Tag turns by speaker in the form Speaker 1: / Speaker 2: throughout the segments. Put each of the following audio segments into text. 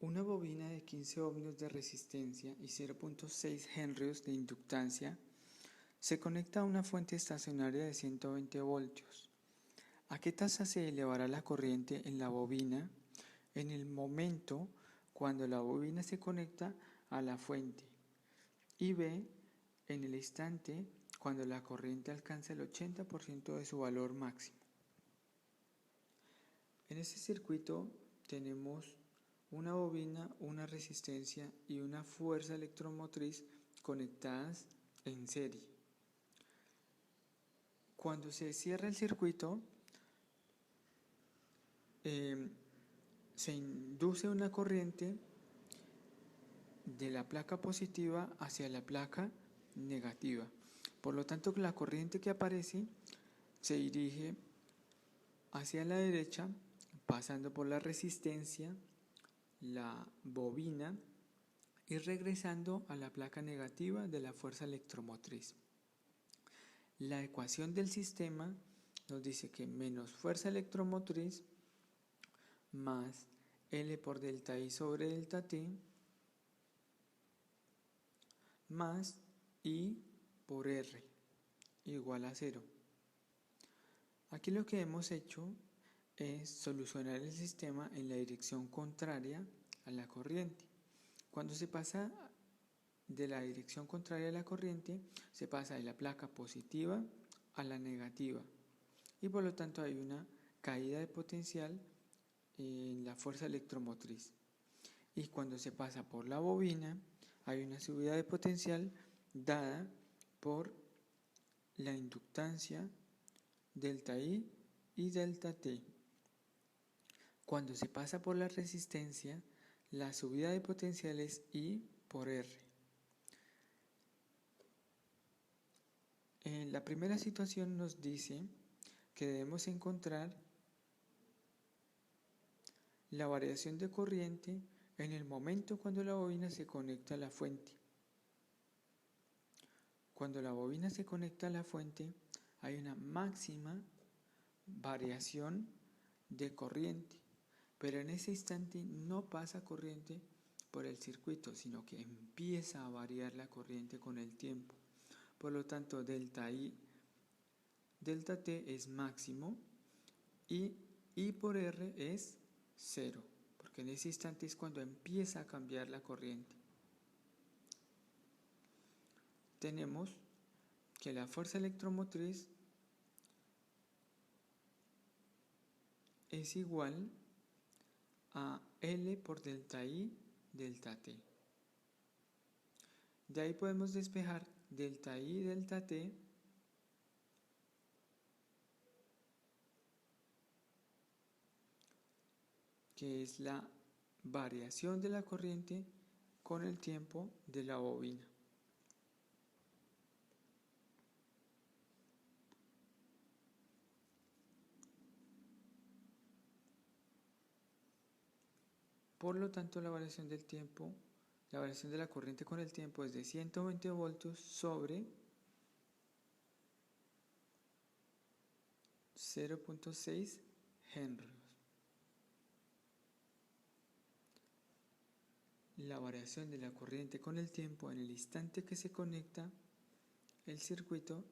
Speaker 1: Una bobina de 15 ohmios de resistencia y 0.6 henrios de inductancia se conecta a una fuente estacionaria de 120 voltios. ¿A qué tasa se elevará la corriente en la bobina en el momento cuando la bobina se conecta a la fuente? Y B, en el instante cuando la corriente alcanza el 80% de su valor máximo. En este circuito tenemos una bobina, una resistencia y una fuerza electromotriz conectadas en serie. Cuando se cierra el circuito, se induce una corriente de la placa positiva hacia la placa negativa. Por lo tanto, la corriente que aparece se dirige hacia la derecha, pasando por la resistencia, la bobina y regresando a la placa negativa de la fuerza electromotriz. La ecuación del sistema nos dice que menos fuerza electromotriz más L por delta I sobre delta T más I por R igual a 0. Aquí lo que hemos hecho es solucionar el sistema en la dirección contraria a la corriente. Cuando se pasa de la dirección contraria a la corriente, se pasa de la placa positiva a la negativa y por lo tanto hay una caída de potencial en la fuerza electromotriz. Y cuando se pasa por la bobina, hay una subida de potencial dada por la inductancia delta I y delta T. Cuando se pasa por la resistencia, la subida de potencial es I por R. En la primera situación nos dice que debemos encontrar la variación de corriente en el momento cuando la bobina se conecta a la fuente. Cuando la bobina se conecta a la fuente, hay una máxima variación de corriente, pero en ese instante no pasa corriente por el circuito, sino que empieza a variar la corriente con el tiempo. Por lo tanto, delta I, delta T es máximo y I por R es 0, porque en ese instante es cuando empieza a cambiar la corriente. Tenemos que la fuerza electromotriz es igual a L por delta I delta T. De ahí podemos despejar delta I delta T que es la variación de la corriente con el tiempo de la bobina. Por lo tanto, la variación del tiempo, la variación de la corriente con el tiempo es de 120 voltios sobre 0.6 henrios. La variación de la corriente con el tiempo en el instante que se conecta el circuito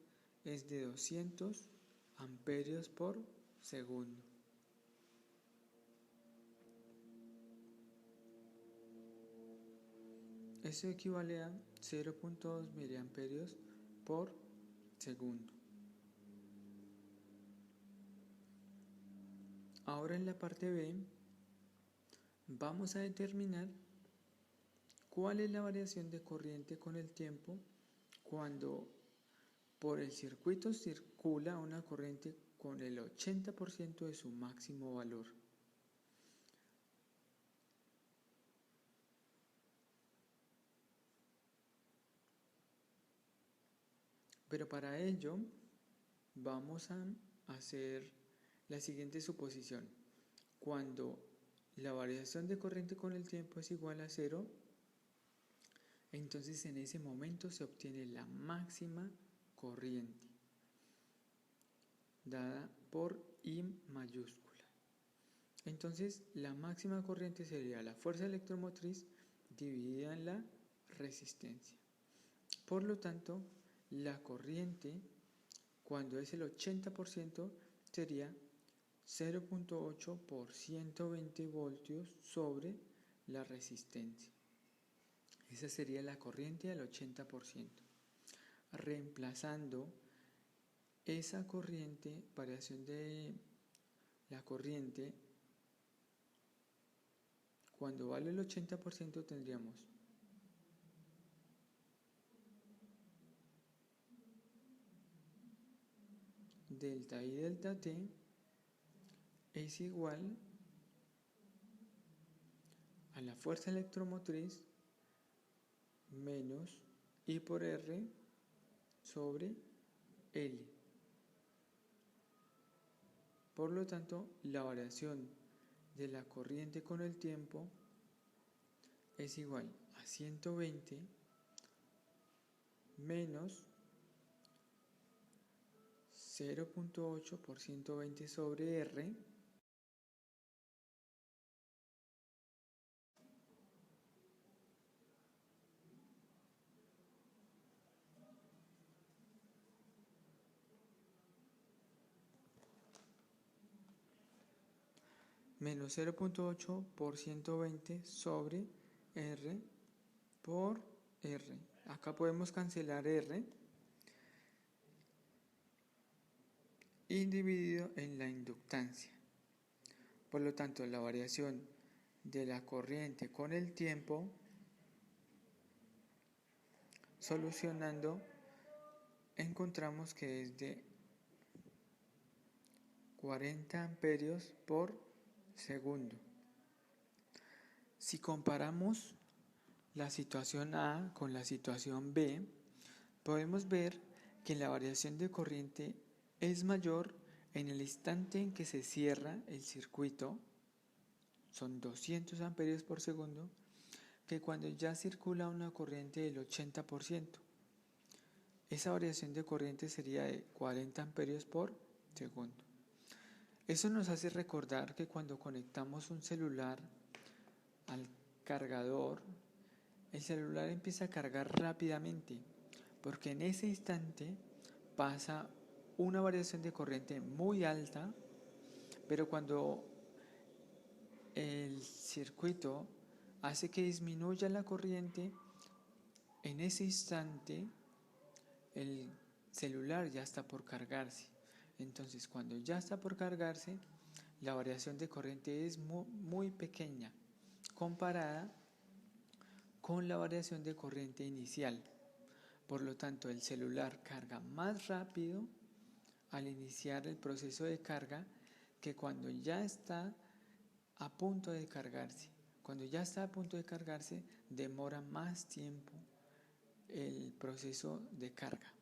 Speaker 1: es de 200 amperios por segundo. Eso equivale a 0.2 miliamperios por segundo. Ahora en la parte B vamos a determinar cuál es la variación de corriente con el tiempo cuando por el circuito circula una corriente con el 80% de su máximo valor. Pero para ello vamos a hacer la siguiente suposición. Cuando la variación de corriente con el tiempo es igual a 0, entonces en ese momento se obtiene la máxima corriente, dada por I mayúscula. Entonces, la máxima corriente sería la fuerza electromotriz dividida en la resistencia. Por lo tanto, la corriente, cuando es el 80%, sería 0.8 por 120 voltios sobre la resistencia. Esa sería la corriente al 80%. Reemplazando esa corriente, variación de la corriente, cuando vale el 80% tendríamos delta I delta T es igual a la fuerza electromotriz menos I por R sobre L. Por lo tanto, la variación de la corriente con el tiempo es igual a 120 menos 0.8 por 120 sobre R menos 0.8 por 120 sobre R por R. Acá podemos cancelar R y dividido en la inductancia. Por lo tanto, la variación de la corriente con el tiempo, solucionando, encontramos que es de 40 amperios por segundo. Si comparamos la situación A con la situación B, podemos ver que la variación de corriente es mayor en el instante en que se cierra el circuito, son 200 amperios por segundo, que cuando ya circula una corriente del 80%. Esa variación de corriente sería de 40 amperios por segundo. Eso nos hace recordar que cuando conectamos un celular al cargador, el celular empieza a cargar rápidamente, porque en ese instante pasa una variación de corriente muy alta, pero cuando el circuito hace que disminuya la corriente, en ese instante el celular ya está por cargarse. Entonces, cuando ya está por cargarse, la variación de corriente es muy pequeña comparada con la variación de corriente inicial. Por lo tanto, el celular carga más rápido al iniciar el proceso de carga que cuando ya está a punto de cargarse. Cuando ya está a punto de cargarse, demora más tiempo el proceso de carga.